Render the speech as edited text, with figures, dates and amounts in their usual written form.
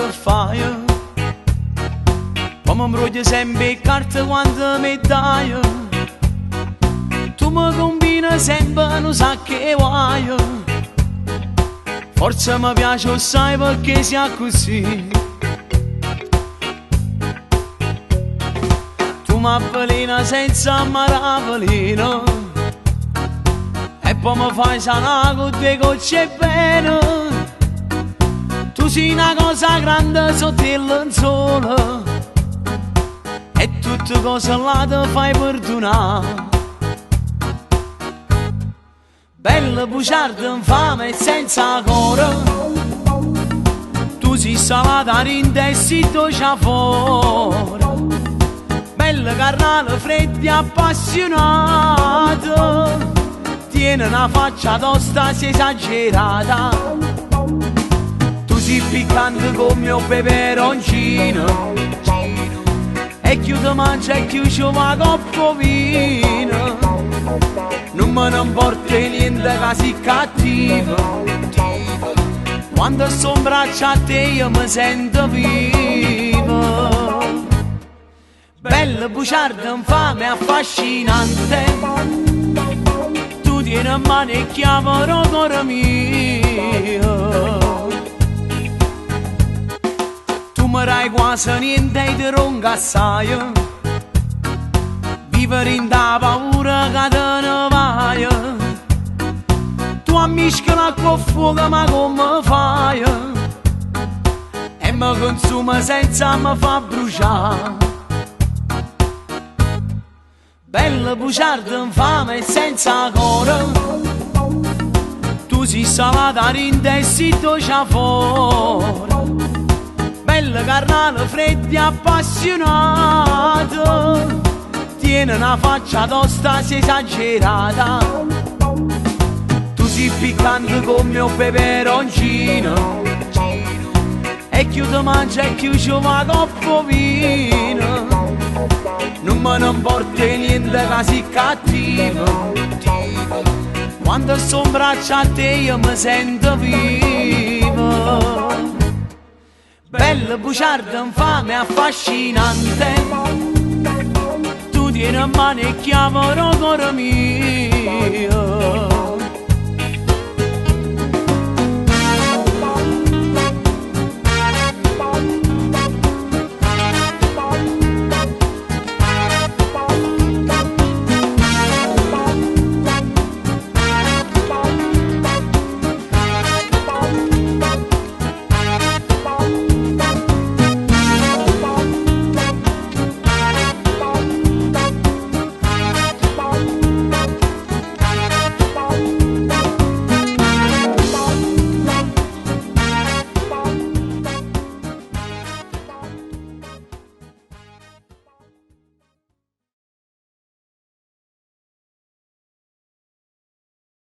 che fai? Come imbrogli sempre carte quando mi dai. Tu mi combini sempre, non sa che vuoi. Forse mi piace assai perché sia così. Tu mi avvelena senza maravelina e poi mi fai sanare con due gocce bene. Tu sei una cosa grande sotto il lenzuolo e tutte cose là ti fai perdonare. Bella bugiarda infame e senza cuore, tu sei salata rindessito già fuori. Bella carnale fredda e appassionata, tiene una faccia tosta sei esagerata. Tu sei piccante come un peperoncino e chi ti mangia e chi ci va coppa vino. Non me ne importa niente che sei cattivo, quando sto in braccio a te io mi sento vivo. Bella bugiarda infame e affascinante, tu tieni in mano e chiamano cuore mio. Tu mi dai quasi niente e ti ronca assai, vivere in da paura che te ne vai. Tu ammischi l'acqua a fuoco ma come fai? E mi consuma senza mi fa bruciare. Bella bugiarda infame e senza cuore, tu sei salata rindessito già fuori. Bella carnale fredda e appassionata, tiene una faccia tosta sei esagerata. Tu sei piccante come un peperoncino e chi ti mangia e chi ci va coppa vino. Non me ne importa niente che sei cattivo, quando sto in braccio a te io mi sento vivo. Bella bugiarda infame e affascinante, tu tieni in mano e chiamano cuore mio.